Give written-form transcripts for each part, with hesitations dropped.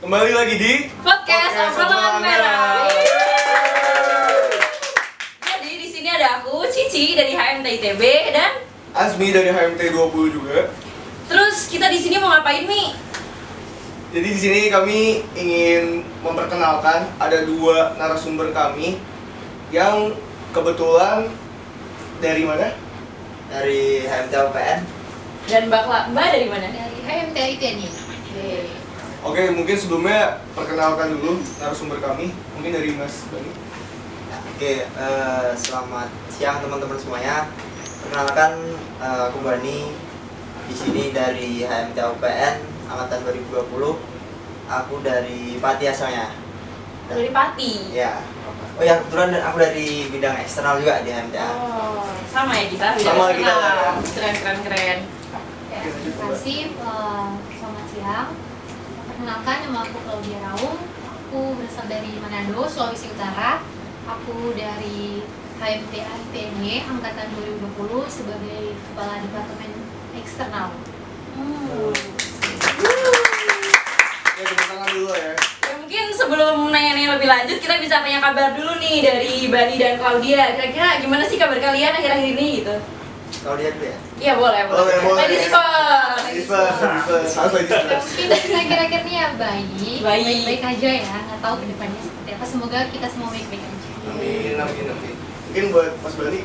Kembali lagi di podcast Obrolan Merah. Jadi di sini ada aku Cici dari HMT ITB dan Azmi dari HMT 20 juga. terus kita di sini mau ngapain Mi? Jadi di sini kami ingin memperkenalkan ada dua narasumber kami yang kebetulan dari mana? Dari HMT UPN. Dan Mbak dari mana? Dari HMT ITN. Oke, mungkin sebelumnya perkenalkan dulu narasumber kami. Mungkin dari Mas Bani. Oke, selamat siang teman-teman semuanya. Perkenalkan, aku Bani. Di sini dari HMT UPN angkatan 2020. Aku dari Pati asalnya. Dari Pati. Ya. Oh ya, kebetulan aku dari bidang eksternal juga di HMTA. Oh, sama ya kita. Sama kita. Keren. Ya, terima kasih. Selamat siang. Perkenalkan, nama aku Claudia Raung. Aku berasal dari Manado, Sulawesi Utara. Aku dari HMTA ITNY angkatan 2020 sebagai kepala departemen eksternal. Ya, tepuk tangan dulu ya. Ya, mungkin sebelum nanya-nanya lebih lanjut kita bisa tanya kabar dulu nih dari Bani dan Claudia. Kira-kira gimana sih kabar kalian akhir-akhir ini gitu? Kalau dia dulu ya. Iya boleh. Boleh. Ladies first. Ladies first. Ya, mungkin akhir-akhir ini ya baik. Baik. Baik-baik aja ya. Nggak tahu kedepannya seperti apa. Semoga kita semua baik-baik aja. Amin. Mungkin buat Mas Bani.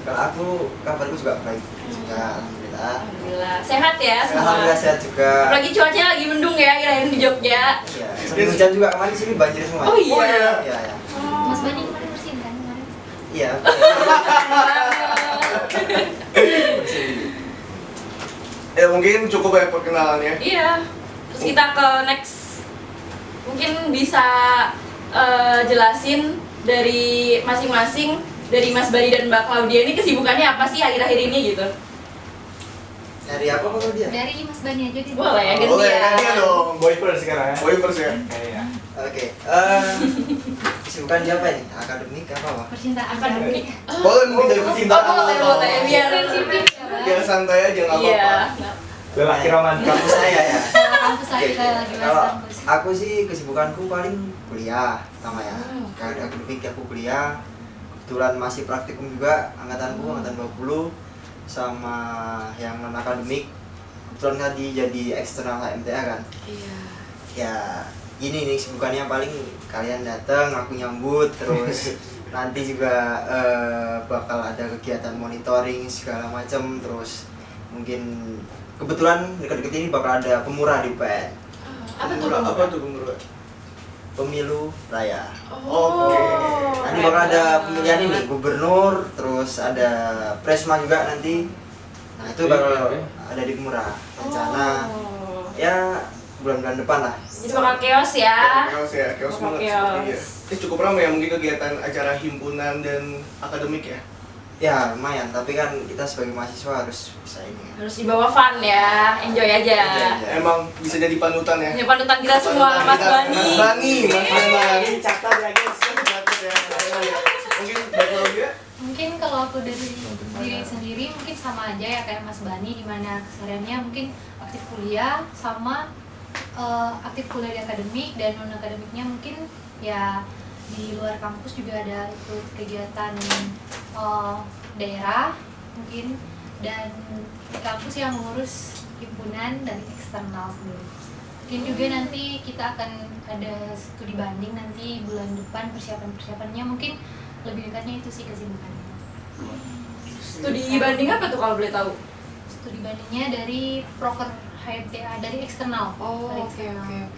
Kalau aku kabarku juga baik. Juga alhamdulillah. Alhamdulillah. Sehat ya semua. Alhamdulillah sehat juga. Apalagi cuacanya lagi mendung ya akhir-akhir di Jogja. Ya, sering hujan juga kemarin sini banjir semua. Oh iya. Oh, iya. Iya, ya. Mas Bani kemarin bersihin kan kemarin? Iya. Ya mungkin cukup ya perkenalannya. Iya. Terus kita ke next. Mungkin bisa jelasin dari masing-masing dari Mas Bani dan Mbak Claudia ini kesibukannya apa sih akhir-akhir ini gitu? Dari aku apa kalau dia? Dari Mas Bani aja deh. Boleh ya, Boleh, gantian. gantian dong. Boy first sekarang ya? Boy first ya. Iya. Oke. Kesibukan dia apa ini? Akademik apa? Percintaan. Akademik. Boleh mungkin dari percintaan. Boleh. Biar Sensitif ya, Bang. Biar santai aja nggak Iya. apa-apa. Lelaki romantis. Kampus saya ya. Kampus saya Oke, kita lagi bahas kalau kampus. aku sih kesibukanku paling kuliah sama ya. Hmm. Karena akademik aku kuliah. Kebetulan masih praktikum juga angkatan 20 sama yang non akademik. Kebetulan tadi jadi eksternal HMTA kan. Iya. Ya ini nih kesibukannya paling kalian datang aku nyambut terus nanti juga bakal ada kegiatan monitoring segala macam terus mungkin kebetulan dekat-dekat ini bakal ada pemurah di UPN. Apa tuh? Apa tuh menurut? Pemilu raya. Oke. Nanti bakal ada pemilihan ini gubernur, terus ada presma juga nanti. Nah itu bakal ada di pemurah. Rencana ya bulan-bulan depan lah. Jadi bakal chaos ya. Chaos Bakal banget. chaos. Iya. Ini cukup ramai ya mungkin kegiatan acara himpunan dan akademik ya. Ya lumayan, tapi kan kita sebagai mahasiswa harus bisa ini ya. Harus dibawa fun ya, enjoy aja. Iya. Emang bisa jadi panutan ya. Ini panutan kita semua, Mas Bani. Mas Bani. Catat ya guys. Catat ya. Mungkin Mbak Claudia. Mungkin kalau aku dari diri sendiri mungkin sama aja ya kayak Mas Bani, di mana kesehariannya mungkin aktif kuliah sama aktif kuliah di akademik dan non akademiknya mungkin ya di luar kampus juga ada ikut kegiatan daerah mungkin, dan di kampus yang mengurus himpunan dan eksternal sendiri. Mungkin juga nanti kita akan ada studi banding nanti bulan depan, persiapannya mungkin lebih dekatnya itu sih kesibukannya. Studi banding apa tuh kalau boleh tahu? Studi bandingnya dari proker HMTA, dari eksternal. Dari eksternal.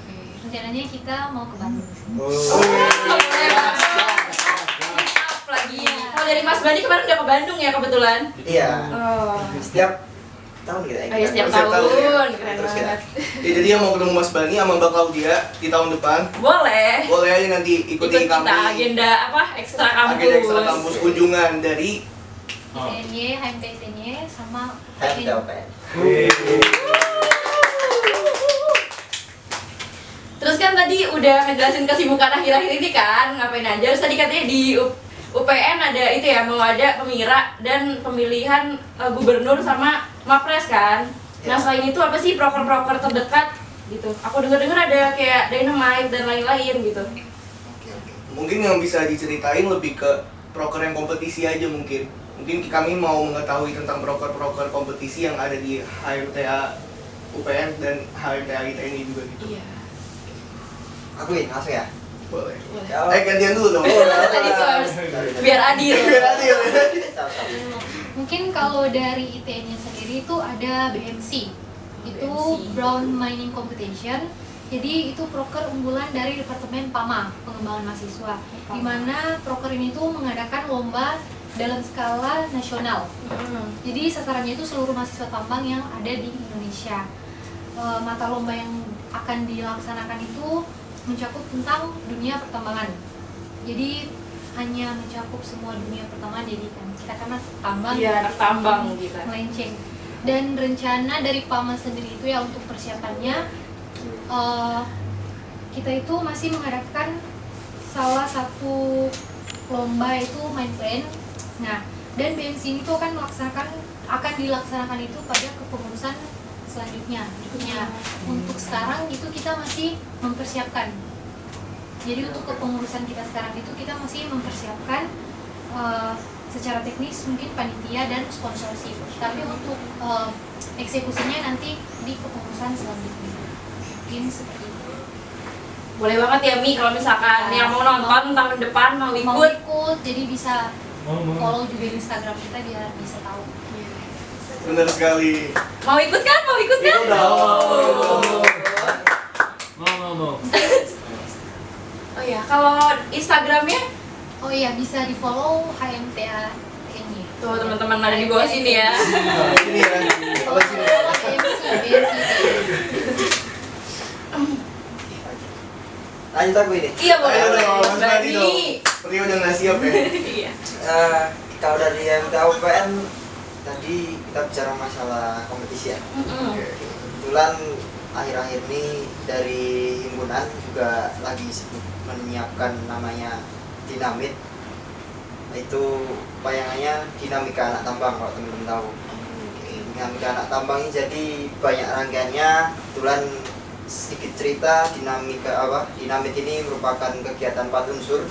Rencananya kita mau ke Bandung sih. Maaf lagi. Kalau dari Mas Bani kemarin udah ke Bandung ya kebetulan. Iya. Oh. Setiap tahun kita Oh ya, setiap Setiap tahun ya. tahun, keren Terus ya. banget. Ya, jadi yang mau ketemu Mas Bani sama Mbak Claudia di tahun depan, Boleh. boleh aja nanti Ikut ikuti kita kami. agenda apa? Ekstra kampus. Agenda ekstra kampus kunjungan dari ITNY, HMT ITNY sama HMTA UPN. Terus kan tadi udah ngejelasin kesibukan akhir-akhir ini kan, ngapain aja. Terus tadi katanya di UPN ada itu ya, mau ada pemira dan pemilihan gubernur sama mapres kan. Nah Ya. selain itu apa sih proker-proker terdekat gitu. Aku dengar ada kayak Dynamite dan lain-lain gitu. Oke. Mungkin yang bisa diceritain lebih ke proker yang kompetisi aja mungkin. Mungkin kami mau mengetahui tentang proker-proker kompetisi yang ada di HMTA UPN dan HMTA kita ini juga gitu. Iya. Aku langsung ya. Boleh. Boleh. Gantian dulu dong. Tadi first. Biar adil. Biar adil. Mungkin kalau dari ITN-nya sendiri itu ada BMC. Itu BMC. Brown Mining Competition. Jadi itu proker unggulan dari Departemen PAMA, Pengembangan Mahasiswa. Di mana proker ini tuh mengadakan lomba dalam skala nasional. Jadi sasarannya itu seluruh mahasiswa tambang yang ada di Indonesia. Mata lomba yang akan dilaksanakan itu mencakup tentang dunia pertambangan. Jadi hanya mencakup semua dunia pertambangan, jadi kan kita kan tambang, Iya, anak tambang gitu. melenceng. Dan rencana dari PAMA sendiri itu ya untuk persiapannya kita itu masih mengadakan salah satu lomba itu main plan. Nah, dan BMC ini tuh akan dilaksanakan itu pada kepengurusan selanjutnya berikutnya. Untuk sekarang itu kita masih mempersiapkan. Jadi untuk kepengurusan kita sekarang itu kita masih mempersiapkan secara teknis mungkin panitia dan sponsorship. Tapi untuk eksekusinya nanti di kepengurusan selanjutnya. Mungkin seperti itu. Boleh banget ya Mi, kalau misalkan yang mau nonton tahun depan mau Mau ikut. ikut, jadi bisa follow juga di Instagram kita biar bisa tahu. Benar sekali. Mau ikut kan? Mau ikut kan? Mau. Oh ya, kalau Instagramnya Oh iya, bisa di follow HMTA ini. tuh teman-teman ada di bawah sini ya. Ini ya. Apa sini? Lanjut aku ini. Iya boleh. Ayo dong, Mas Berarti Badi dong. Seperti udah nggak siap ya. iya. Kalau dari MTA UPN tadi kita bicara masalah kompetisi ya. Kebetulan akhir-akhir ini dari himpunan juga lagi sibuk menyiapkan namanya Dinamit. Itu bayangannya dinamika anak tambang kalau teman-teman tahu. Dinamika anak tambang ini jadi banyak rangkaiannya. Kebetulan sedikit cerita dinamit ini merupakan kegiatan 4 unsur.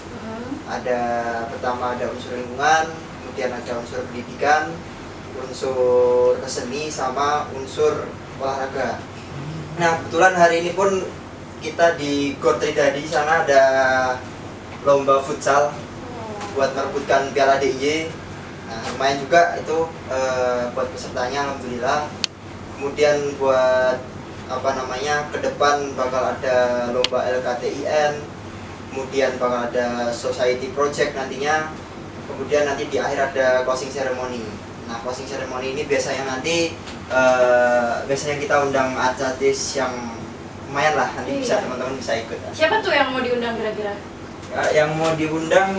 Pertama ada unsur lingkungan, kemudian ada unsur pendidikan, unsur seni sama unsur olahraga. Nah, kebetulan hari ini pun kita di Gor Tridadi sana ada lomba futsal buat merebutkan Piala DIY. Nah, lumayan juga itu buat pesertanya alhamdulillah. Kemudian buat ke depan bakal ada lomba LKTIN, kemudian bakal ada society project nantinya, kemudian nanti di akhir ada closing ceremony. Nah, closing ceremony ini biasanya nanti biasanya kita undang artis yang lumayan lah, nanti bisa teman-teman bisa ikut. Siapa tuh yang mau diundang kira-kira? Yang mau diundang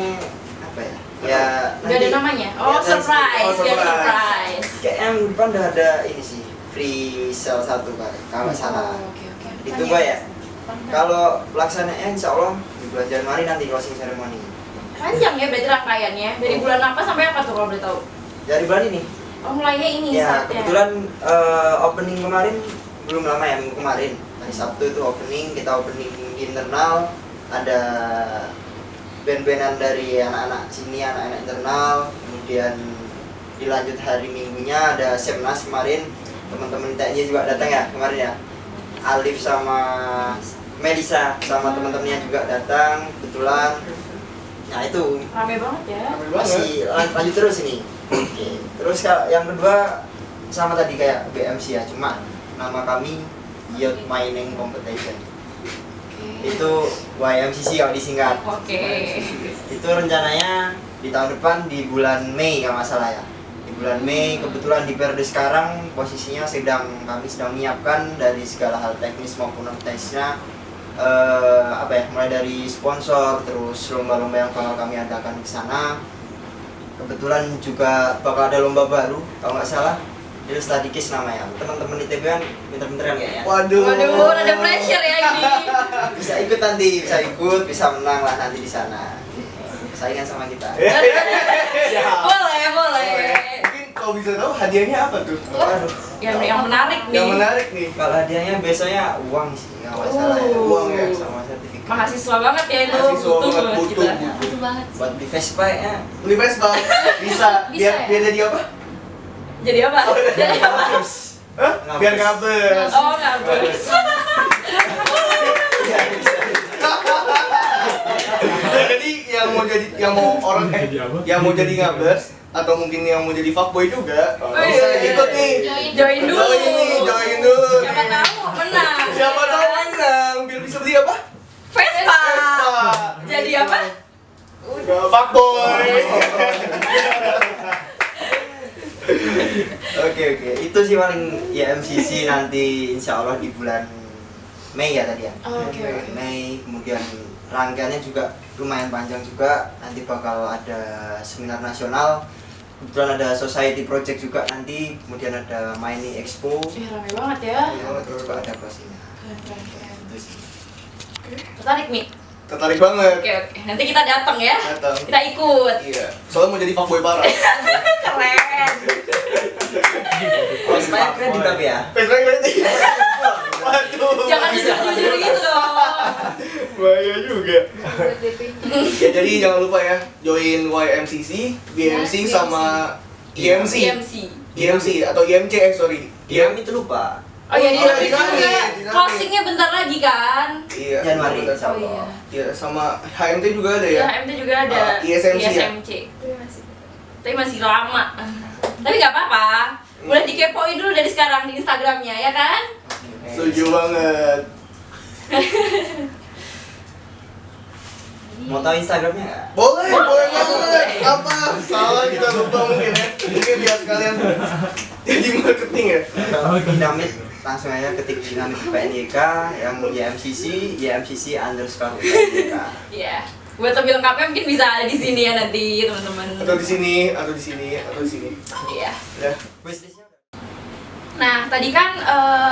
apa ya? Ya Gak ada namanya? Oh, ya, surprise, biar surprise. surprise. Kayak yang depan udah ada ini sih, free sale 1 kali, kalau nggak salah. Oke. Ditunggu ya. Kalau pelaksanaannya insya Allah di bulan Januari nanti closing ceremony. Panjang ya berarti rangkaiannya. Dari bulan apa sampai apa tuh kalau boleh tahu? Dari bulan ini. Oh, mulainya ini Ya, saatnya. kebetulan opening kemarin belum lama ya, minggu kemarin. Hari Sabtu itu opening, kita opening internal, ada band-bandan dari anak-anak sini, anak-anak internal, kemudian dilanjut hari Minggunya ada Semnas kemarin, teman-teman TNI juga datang ya kemarin ya. Alif sama Melisa sama teman-temannya juga datang kebetulan. Nah itu Rame banget ya. masih lanjut terus ini. Oke. Terus yang kedua sama tadi kayak BMC ya, cuma nama kami Youth Mining Competition. Itu YMCC kalau disingkat. Oke. Itu rencananya di tahun depan di bulan Mei kalau nggak salah ya. Di bulan Mei kebetulan di periode sekarang posisinya kami sedang menyiapkan dari segala hal teknis maupun non teknisnya. Mulai dari sponsor, terus lomba-lomba yang bakal kami adakan di sana. Kebetulan juga bakal ada lomba baru kalau nggak salah. Itu Study Kiss namanya. Teman-teman ITB kan pinter-pinteran kayaknya. Waduh, ada pressure ya ini. Bisa ikut nanti, bisa menang lah nanti di sana. Saingan sama kita. boleh. Mungkin kalau bisa tahu hadiahnya apa tuh? Waduh. Yang menarik nih. Yang menarik nih. Kalau hadiahnya biasanya uang sih, nggak masalah ya. Uang ya. Sama sertifikat. Mahasiswa banget ya itu. Mahasiswa banget, banget butuh. kita. Butuh banget sih. Buat di Vespa ya. Beli Vespa bisa. Bisa ya? Biar jadi apa? Jadi apa? Jadi apa? Hah? Biar ngabers. Oh, nggak boleh. Jadi yang mau jadi ngabers atau mungkin yang mau jadi fuckboy juga bisa ikut nih. Join dulu. Join dulu. Siapa tahu menang. Siapa tahu menang biar bisa beli apa? Vespa. Vespa. Jadi apa? Udah fuckboy. Oke, itu sih paling ya MCC nanti insya Allah di bulan Mei ya tadi ya. Oke. Mei, kemudian rangkaiannya juga lumayan panjang juga. Nanti bakal ada seminar nasional, kebetulan ada society project juga nanti, kemudian ada Maini Expo. Ramai banget ya. Ya, terus juga ada closing. Keren. Itu sih. Tertarik nih? Tertarik banget. Oke. Nanti kita datang ya. Datang. Kita ikut. Iya. Soalnya mau jadi fuckboy parah. Keren. Vespa keren juga ya. Vespa berarti. Waduh. Jangan jujur gitu dong. Bahaya juga. Ya jadi jangan lupa ya join YMCC, BMC Ya, sama IMC. IMC. Atau IMC sorry. Yang itu lupa. Oh iya, Oh, di juga. dinamit. Closingnya bentar lagi kan? Iya. Januari betul. insya Allah. Iya sama HMT juga ada ya. Ya, MT juga ada. ISMC ya? ISMC. Tapi masih lama. Tapi nggak apa-apa. Boleh dikepoin dulu dari sekarang di Instagramnya, ya kan? Setuju banget. Mau tahu Instagramnya nggak? Boleh Boleh. banget. Apa? Salah kita lupa mungkin ya. Mungkin biar kalian jadi marketing ya. Dinamit langsung aja ketik dinamit PNYK yang YMCC _PNYK. Iya. Buat lebih lengkapnya mungkin bisa ada di sini ya nanti teman-teman. Atau di sini, atau di sini, atau di sini. Iya. Ya. Wishlistnya udah. Nah, tadi kan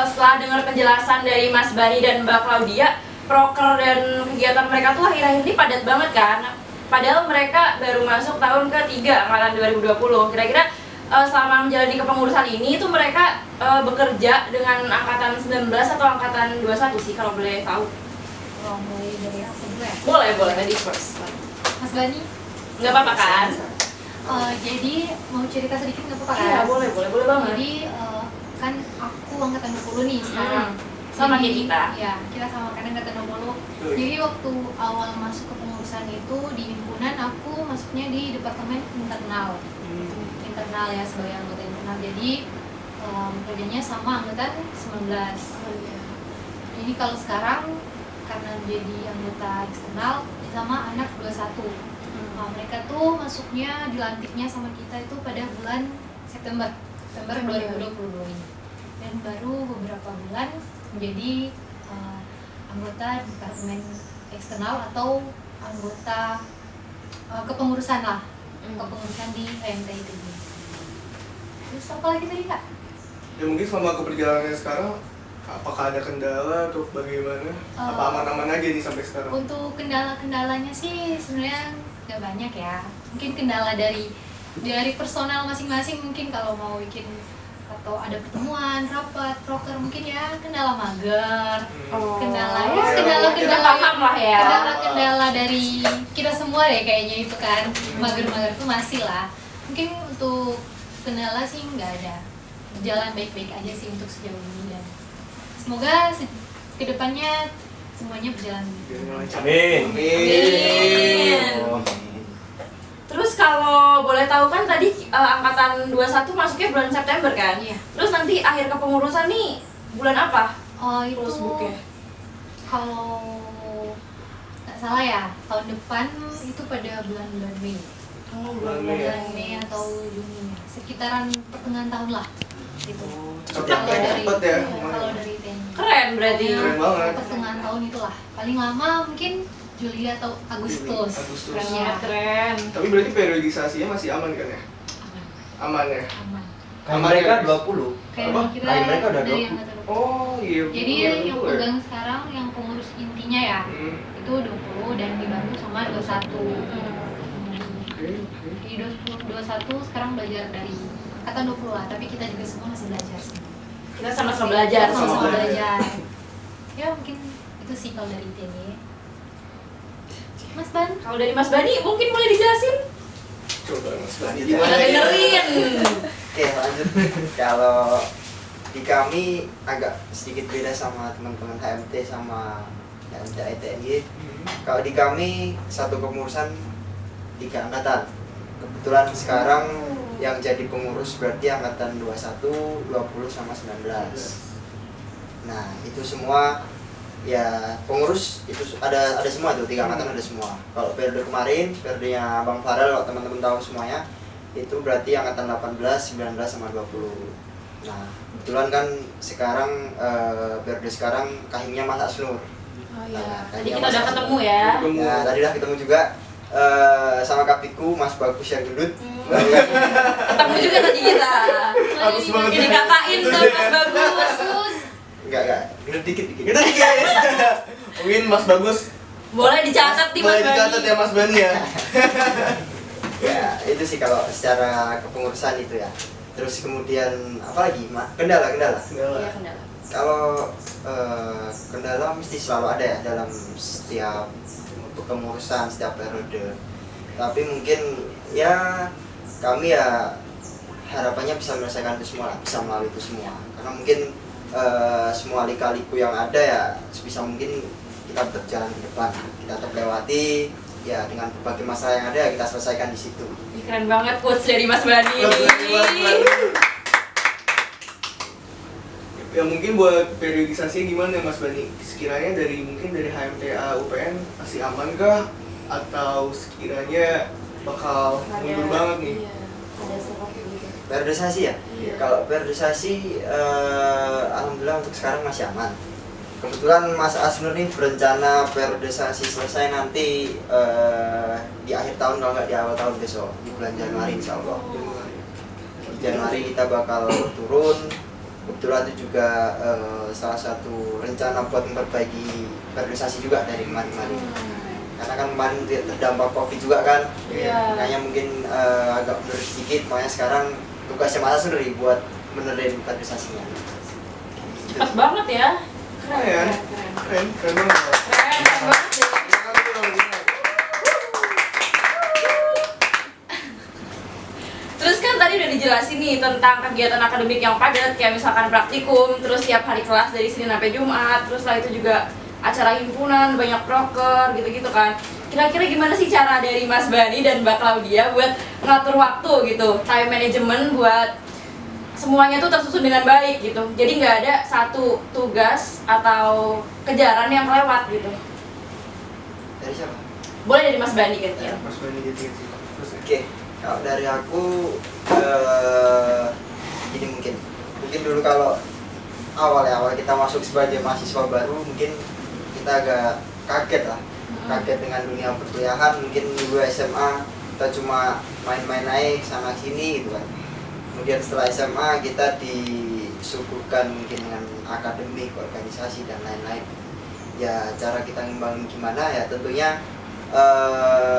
setelah dengar penjelasan dari Mas Bani dan Mbak Claudia, proker dan kegiatan mereka tuh akhir-akhir ini padat banget kan? Padahal mereka baru masuk tahun ketiga angkatan 2020. Kira-kira selama menjalani kepengurusan ini itu mereka bekerja dengan angkatan 19 atau angkatan 21 sih kalau boleh tahu? Kalau mulai dari aku dulu ya. Boleh, ladies first. Mas Bani, Nggak apa-apa kan? jadi mau cerita sedikit nggak apa-apa kan? Iya, boleh banget. Jadi kan aku angkatan 20 nih sekarang. Sama Jadi, kayak kita. Ya, kita sama kan angkatan 20. Jadi waktu awal masuk ke pengurusan itu di himpunan aku masuknya di departemen internal. Internal ya, sebagai anggota internal. Jadi kerjanya sama angkatan 19. Jadi kalau sekarang karena jadi anggota eksternal sama anak 21. Mereka tuh masuknya dilantiknya sama kita itu pada bulan September 2022 ini. Dan baru beberapa bulan menjadi anggota departemen eksternal atau anggota kepengurusan lah. Kepengurusan di HMT itu. Terus apa lagi tadi Kak? Ya mungkin selama keperjalanannya sekarang apakah ada kendala atau bagaimana? Apa aman-aman aja nih sampai sekarang? Untuk kendala-kendalanya sih sebenarnya nggak banyak ya. Mungkin kendala dari personal masing-masing, mungkin kalau mau bikin atau ada pertemuan, rapat, proker, mungkin ya kendala mager, kendala paham lah ya. kendala dari kita semua deh kayaknya itu kan, mager-mager tuh masih lah. Mungkin untuk kendala sih nggak ada, berjalan baik-baik aja sih untuk sejauh ini, dan semoga kedepannya semuanya berjalan. Amin. Amin. Terus kalau boleh tahu kan tadi angkatan 21 masuknya bulan September kan? Iya. Terus nanti akhir kepengurusan nih bulan apa? Oh itu Booknya. kalau nggak salah ya tahun depan itu pada bulan-bulan Mei. Oh, Bulan Mei ya? Bulan Mei atau Juni, sekitaran pertengahan tahun lah. Gitu. Cepet ya. Kalau dari TNI. Keren berarti. Keren banget. Pertengahan tahun itulah. Paling lama mungkin Juli atau Agustus. Agustus. Keren Ya, banget, keren. Tapi berarti periodisasinya masih aman kan ya? Aman ya? aman. Kayak mereka 20. Kayak Apa? kita Kayak mereka udah dari 20. angkatan 20. Oh iya. Jadi bener yang juga ya. pegang sekarang yang pengurus intinya ya itu 20 dan dibantu sama 21. Oke. Di 21 sekarang belajar dari angkatan 20 lah, tapi kita juga semua masih belajar sih. Kita sama-sama belajar. Sama-sama sama-sama belajar. Ya mungkin itu sih kalau dari ITB. Mas Ban, Kalau dari Mas Bani mungkin boleh dijelasin? Coba Mas Bani Kita Kita dengerin. Oke, lanjut. Kalau di kami agak sedikit beda sama teman-teman HMT sama HMT ITNY. Kalau di kami satu kepengurusan 3 angkatan. Kebetulan sekarang yang jadi pengurus berarti angkatan 21, 20 sama 19. Nah, itu semua ya pengurus itu ada semua tuh, 3 angkatan ada semua. Kalau periode kemarin, periodenya Bang Farel, kalau teman-teman tahu semuanya, itu berarti angkatan 18, 19 sama 20. Nah, kebetulan kan sekarang periode sekarang kahimnya Mas Asnur. Oh iya. Nah, Tadi kita udah ketemu ya. Nah, tadi udah ketemu juga sama Kapiku Mas Bagus yang gendut. Ketemu juga tadi kita. Halus banget. Ini katakin tuh Mas Bagus. Sus, Enggak, gendut dikit. Kita nih mungkin Mas Bagus Boleh dicatat nih Mas boleh dicatat ya Bani. Mas Bani ya. Ya, itu sih kalau secara kepengurusan itu ya. Terus kemudian apa lagi? Kendala. Iya, kendala. Kalau kendala mesti selalu ada ya dalam setiap kepengurusan, setiap periode. Tapi mungkin ya kami ya harapannya bisa menyelesaikan itu semua, bisa melalui itu semua. Karena mungkin semua lika-liku yang ada ya sebisa mungkin kita berjalan ke depan, kita tetap lewati ya dengan berbagai masalah yang ada ya kita selesaikan di situ. Ih, keren banget quotes dari Mas Bani Mas Bani, ini. Mas Bani. Ya mungkin buat periodisasinya gimana ya Mas Bani? Sekiranya mungkin dari HMTA UPN masih aman kah? Atau sekiranya bakal mundur banget nih? Iya, ada seperti gitu. Periodisasi ya? Iya. Kalau periodisasi alhamdulillah untuk sekarang masih aman. Kebetulan Mas Asnur nih berencana periodisasi selesai nanti di akhir tahun kalau nggak di awal tahun besok, di bulan Januari insya Allah. Di Januari kita bakal turun. Kebetulan itu juga salah satu rencana buat memperbaiki periodisasi juga dari kemarin-kemarin. Karena kan kemarin terdampak COVID juga kan, Iya. makanya mungkin agak mundur sedikit. Makanya sekarang tugasnya Mas Asnur nih buat benerin periodisasinya. Cepet banget ya. Keren ya? Keren banget. Keren banget deh. Silakan dulu, silakan. Terus kan tadi udah dijelasin nih tentang kegiatan akademik yang padat, kayak misalkan praktikum, terus tiap hari kelas dari Senin sampai Jumat, terus setelah itu juga acara himpunan, banyak proker gitu-gitu kan. Kira-kira gimana sih cara dari Mas Bani dan Mbak Claudia buat ngatur waktu gitu, time management buat semuanya tuh tersusun dengan baik gitu. Jadi nggak ada satu tugas atau kejaran yang kelewat gitu. Dari siapa? Boleh dari Mas Bani gantian. Mas Bani gitu. Terus Oke, kalau dari aku ini mungkin dulu kalau awal kita masuk sebagai mahasiswa baru mungkin kita agak kaget lah, kaget dengan dunia perkuliahan. Mungkin dulu SMA kita cuma main-main naik sana sini gitu kan. Kemudian setelah SMA kita disuguhkan mungkin dengan akademik, organisasi dan lain-lain. Ya cara kita ngembangin gimana ya tentunya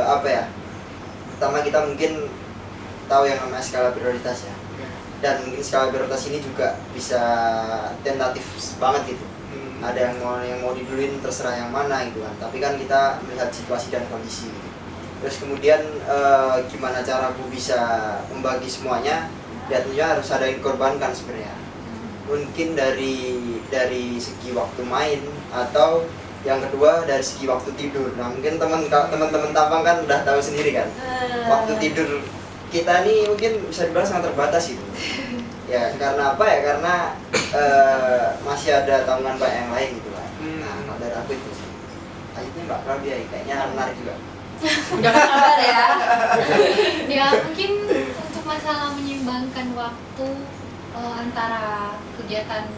apa ya? Pertama kita mungkin tahu yang namanya skala prioritas ya. Dan mungkin skala prioritas ini juga bisa tentatif banget gitu. Ada yang mau diduluin terserah yang mana gitu kan. Tapi kan kita melihat situasi dan kondisi gitu. Terus kemudian gimana cara aku bisa membagi semuanya? Ya tentunya harus ada yang dikorbankan sebenarnya. Mungkin dari segi waktu main atau yang kedua dari segi waktu tidur. Nah mungkin teman-teman Tampang kan udah tahu sendiri kan. Waktu tidur kita nih mungkin bisa dibilang sangat terbatas gitu. Ya karena apa ya? Karena masih ada tanggungan banyak yang lain gitu kan. Nah kalau dari aku itu sih. Lanjutnya Mbak Claudia kayaknya menarik juga. Jangan sabar ya. ya mungkin untuk masalah menyeimbangkan waktu antara kegiatan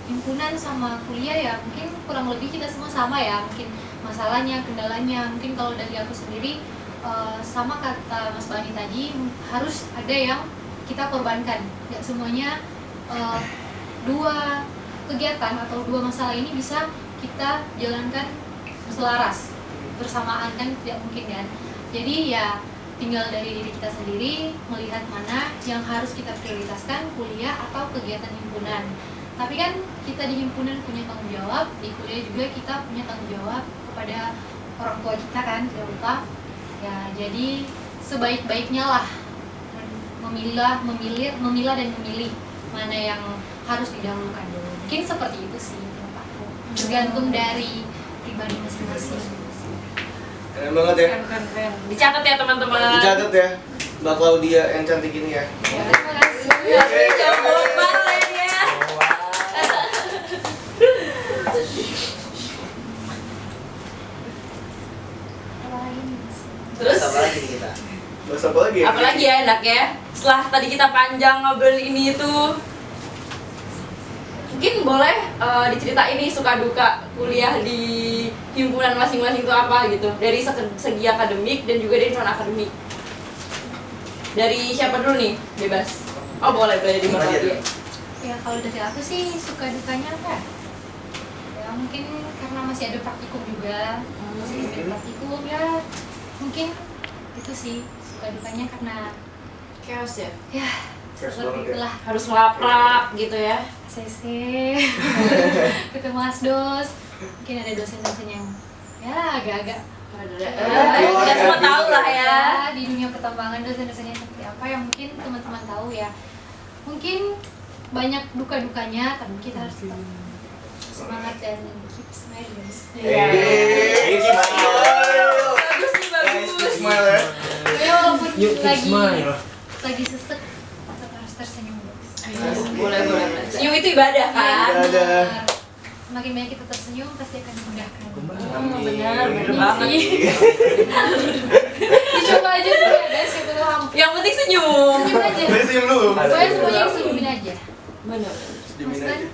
himpunan sama kuliah ya mungkin kurang lebih kita semua sama ya. Mungkin masalahnya, kendalanya, mungkin kalau dari aku sendiri sama kata Mas Bani tadi harus ada yang kita korbankan. Gak semuanya dua kegiatan atau dua masalah ini bisa kita jalankan selaras bersamaan kan tidak mungkin kan. Jadi ya tinggal dari diri kita sendiri melihat mana yang harus kita prioritaskan, kuliah atau kegiatan himpunan. Tapi kan kita di himpunan punya tanggung jawab, di kuliah juga kita punya tanggung jawab kepada orang tua kita kan, tidak lupa. Ya, jadi sebaik-baiknya lah memilah dan memilih mana yang harus didahulukan dulu. Mungkin seperti itu sih menurut aku. Tergantung dari pribadi masing-masing. Keren banget ya. Keren. Dicatat ya teman-teman. Dicatat ya, Mbak Claudia yang cantik ini ya. Terima kasih. Jago banget ya. Apa lagi nih, Mas? Terus Apa lagi nih kita? Bahas apa lagi ya? apalagi ya enak ya. Setelah tadi kita panjang ngobrol ini itu, mungkin boleh diceritain nih suka duka kuliah di himpunan masing-masing itu apa gitu, dari segi akademik dan juga dari non akademik. Dari siapa dulu nih? Bebas. Oh boleh dari Dimana mana aja dia? Ya kalau dari aku sih suka dukanya apa? Ya mungkin karena masih ada praktikum juga, masih ada praktikum ya mungkin itu sih suka dukanya karena Chaos ya. ya Chaos seperti banget ya. itulah Harus melaprak gitu ya. CC ketemu asdos, mungkin ada dosen-dosen yang ya agak-agak Kita semua tahu lah ya. di dunia pertambangan dosen-dosennya seperti apa yang mungkin teman-teman tahu ya. Mungkin banyak duka-dukanya, tapi kita harus tetap semangat dan keep smiling. Keep smile. Bagus nih Guys, keep bagus. smile ya. Ya walaupun Yuk, keep lagi smile. sesek, tetap harus tersenyum. Boleh. Senyum itu ibadah kan? Iya, Ibadah. benar. Semakin banyak kita tersenyum pasti akan dimudahkan. Benar Iya banget. sih. Dicoba aja dulu ya guys, siapa tahu hampa. Yang penting senyum. Senyum aja. Jadi senyum dulu. Pokoknya semuanya senyumin aja. Benar. Senyumin Mas aja.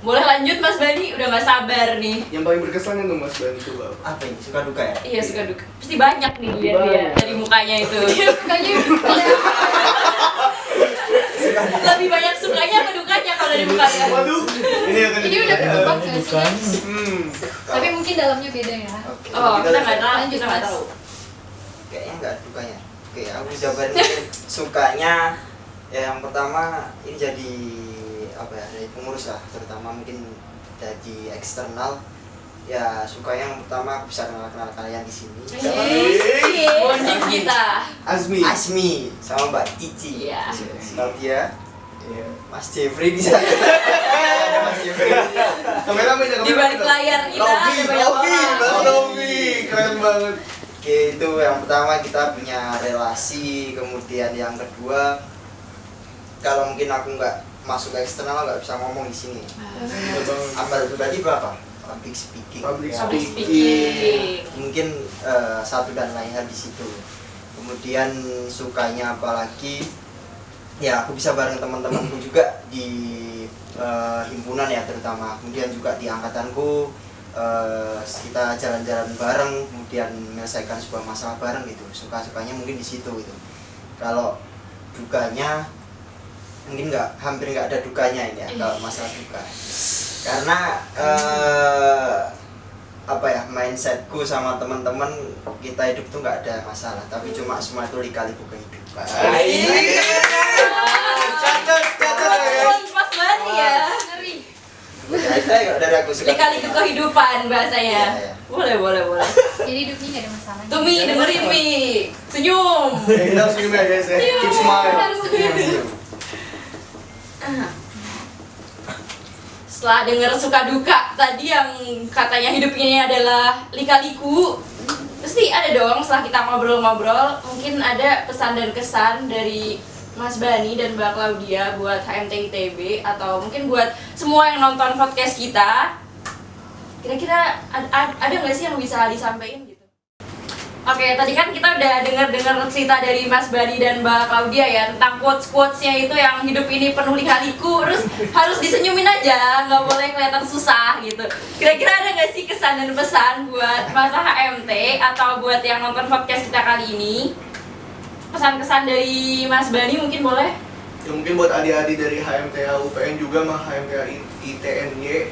Boleh lanjut Mas Bani, udah gak sabar nih. Yang paling berkesan itu Mas Bani coba apa? Apa ini? Suka duka ya? Iya suka duka. Pasti banyak nih lihat dia dari mukanya itu. Sukanya Lebih banyak sukanya apa dukanya kalau dari mukanya? Waduh, ini akan ini udah ketebak gak sih guys? Tapi mungkin dalamnya beda ya. Oke. Oh kita nggak tahu, Lanjut, kita nggak Mas. tahu. Kayaknya nggak dukanya. Oke, aku jawaban mungkin sukanya ya yang pertama ini jadi apa ya, dari pengurus lah, terutama mungkin dari eksternal. Ya sukanya yang pertama aku bisa kenal kalian di sini. Sama Bonding kita. Azmi. Asmi sama Mbak Cici. Iya. Claudia, Iya. Mas Jeffrey bisa. Ada Mas Jeffrey. Kameramen ya, Di balik layar kita Robi, ada banyak Robi, orang. Mas Robi, keren banget. Oke, itu yang pertama kita punya relasi. Kemudian yang kedua, kalau mungkin aku nggak masuk ke eksternal nggak bisa ngomong di sini. Apa pribadi berapa? Public speaking. Public Ya, Public speaking. mungkin satu dan lain hal di situ. Kemudian sukanya apalagi ya aku bisa bareng teman-temanku juga di himpunan ya terutama. Kemudian juga di angkatanku kita jalan-jalan bareng, kemudian menyelesaikan sebuah masalah bareng gitu. Suka-sukanya mungkin di situ gitu. Kalau dukanya mungkin hampir nggak ada dukanya ini ya kalau masalah duka. Karena apa ya, mindsetku sama teman-teman kita hidup tuh nggak ada masalah, tapi cuma semua itu lika-liku kehidupan. Catat ya. Mas Bani ya. Ngeri. Ya, itu ya dari aku suka. Lika-liku kehidupan bahasanya. Iya. Boleh. Jadi hidupnya nggak ada masalah. Tumi dengerin Mi. Senyum. Kita harus senyum ya guys ya. Keep smile. Setelah dengar suka duka tadi yang katanya hidup ini adalah lika-liku, pasti ada dong setelah kita ngobrol-ngobrol mungkin ada pesan dan kesan dari Mas Bani dan Mbak Claudia buat HMT ITB atau mungkin buat semua yang nonton podcast kita. Kira-kira ada nggak sih yang bisa disampaikan gitu? Oke, tadi kan kita udah dengar cerita dari Mas Bani dan Mbak Claudia ya tentang quotes-quotesnya itu yang hidup ini penuh lika-liku, terus harus disenyumin aja, nggak boleh kelihatan susah gitu. Kira-kira ada nggak sih kesan dan pesan buat masa HMT atau buat yang nonton podcast kita kali ini? Pesan-kesan dari Mas Bani mungkin boleh? Ya mungkin buat adik-adik dari HMTA UPN juga mah HMTA ITNY.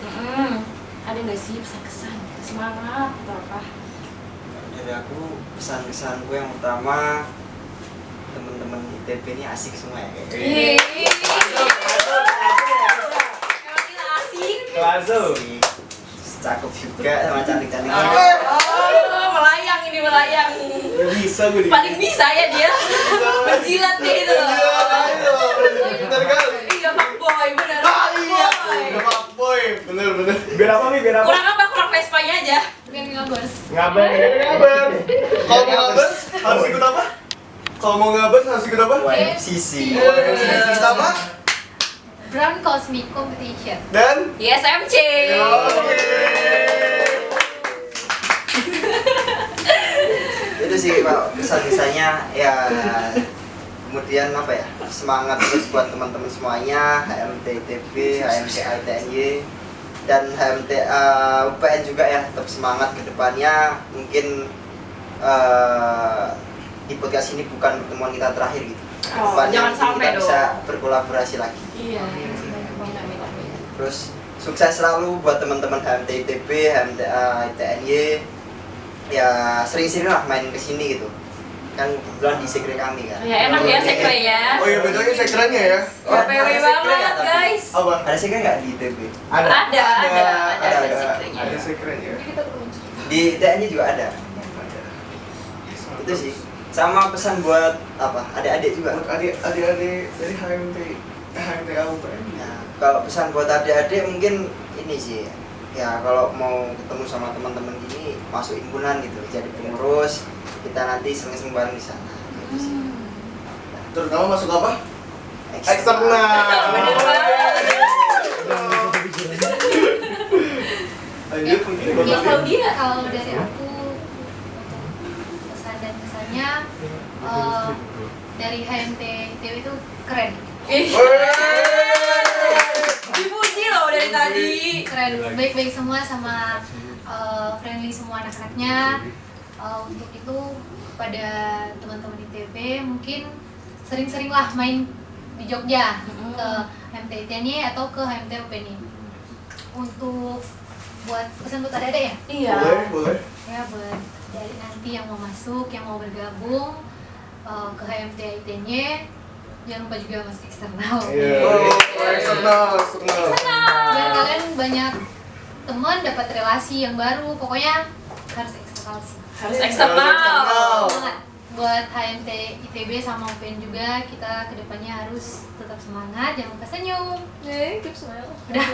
Ada nggak sih pesan-kesan? Semangat atau apa? Dari aku pesan-kesanku yang pertama teman-teman ITB ini asik semua ya kayak. Yeay. Masuk. Emang kita asik. Langsung. Asik. Cakep juga sama cantik-cantik. Oh, melayang ini melayang. Bisa gue Paling bisa ya dia. Menjilat dia itu. Bener kali. Iya, fuckboy, bener. Iya, Fuckboy. udah fuckboy. Bener. Biar apa nih? Biar apa? Kurang apa? Kurang Vespanya aja. Biar ngabers. Ngabar. Ngabar. Kalau mau ngabers harus ikut apa? Kalau mau ngabers harus ikut apa? YFCC. Sama Brown Cosmic Competition. dan ISMC. oke. Itu sih Pak pesan-pesannya ya. Kemudian apa ya, semangat terus buat teman-teman semuanya, HMT ITB, HMT ITNY dan HMT UPN juga ya, tetap semangat ke depannya. Mungkin di podcast ini bukan pertemuan kita terakhir gitu. Oh, Kedepannya jangan mungkin sampai kita bisa dong. berkolaborasi lagi. Iya. Terus sukses selalu buat teman-teman HMT ITB, HMT ITNY. Ya sering-sering lah main kesini gitu. Kan kebetulan di sekre kami kan. Ya enak ya sekre ya. Oh iya betul ini sekrennya ya. Oh, PW ada sekre banget nggak, tapi? guys. Apa? Ada sekre nggak di ITB? Ada sekrenya. Ada sekrennya. Di ITNY juga ada. Itu sih. Sama pesan buat apa? Adik-adik juga. Buat adik-adik dari HMT AUPN. Nah, kalau pesan buat adik-adik mungkin ini sih. Ya kalau mau ketemu sama teman-teman gini masuk himpunan gitu, jadi pengurus, kita nanti sering-sering bareng di sana. Gitu sih. Terutama masuk apa? Bener Eksternal. banget. Lanjut mungkin Ya kalau kalau dia. Kalau dari aku untuk pesan dan kesannya dari HMT ITB itu keren. Ih, dipuji loh dari tadi. Keren, baik-baik semua sama friendly semua anak-anaknya. Untuk itu pada teman-teman ITB mungkin sering-seringlah main di Jogja ke HMT ITNY atau ke HMT UPN. Untuk buat pesan buat adik-adik ya? Iya. boleh. Ya buat dari nanti yang mau masuk, yang mau bergabung ke HMT ITNY, jangan lupa juga masuk eksternal. Oh, eksternal. Biar kalian banyak teman, dapat relasi yang baru, pokoknya harus eksternal sih. Harus eksternal. Semangat buat HMT ITB sama UPN juga, kita kedepannya harus tetap semangat, jangan lupa senyum. Keep smile. Udah,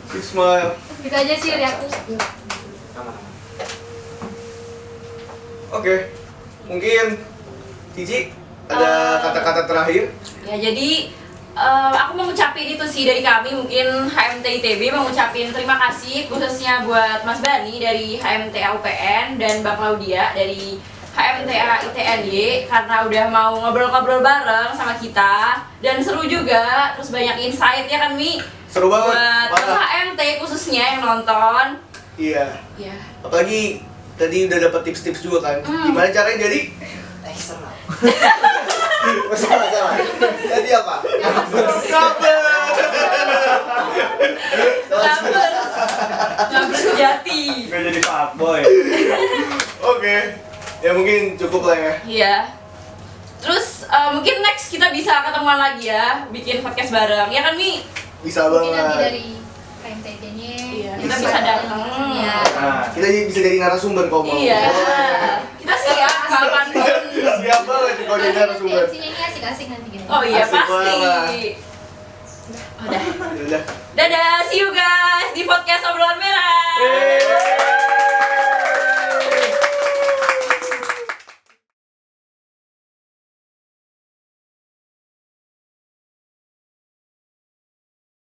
Big smile. itu aja sih dari aku. Oke. Mungkin Cici ada kata-kata terakhir? Ya jadi aku mau ngucapin itu sih dari kami, mungkin HMT ITB mau ngucapin terima kasih khususnya buat Mas Bani dari HMT UPN dan Mbak Claudia dari HMT ITNY karena udah mau ngobrol-ngobrol bareng sama kita dan seru juga, terus banyak insight ya kan Mi? Seru banget. Buat HMT khususnya yang nonton. Iya. Ya. Apalagi tadi udah dapat tips-tips juga kan. Gimana caranya jadi Eksternal. Salah. Jadi apa? Nggak sejati. Gak jadi fuckboy. Oke. Ya mungkin cukup lah ya. Iya. Terus mungkin next kita bisa ketemuan lagi ya, bikin podcast bareng. Ya kan Mi? Bisa Mungkin nanti banget. dari HMT ITNY, Iya, kita bisa datang. Ya. Nah, Kita bisa jadi narasumber kalau mau. Iya. Kita siap kapanpun. Siap banget kalau jadi narasumber. MC-nya ini asik-asik nanti guys. Oh iya Asik pasti. banget. Udah. Udah. Dadah, see you guys di podcast obrolan merah. Yeay.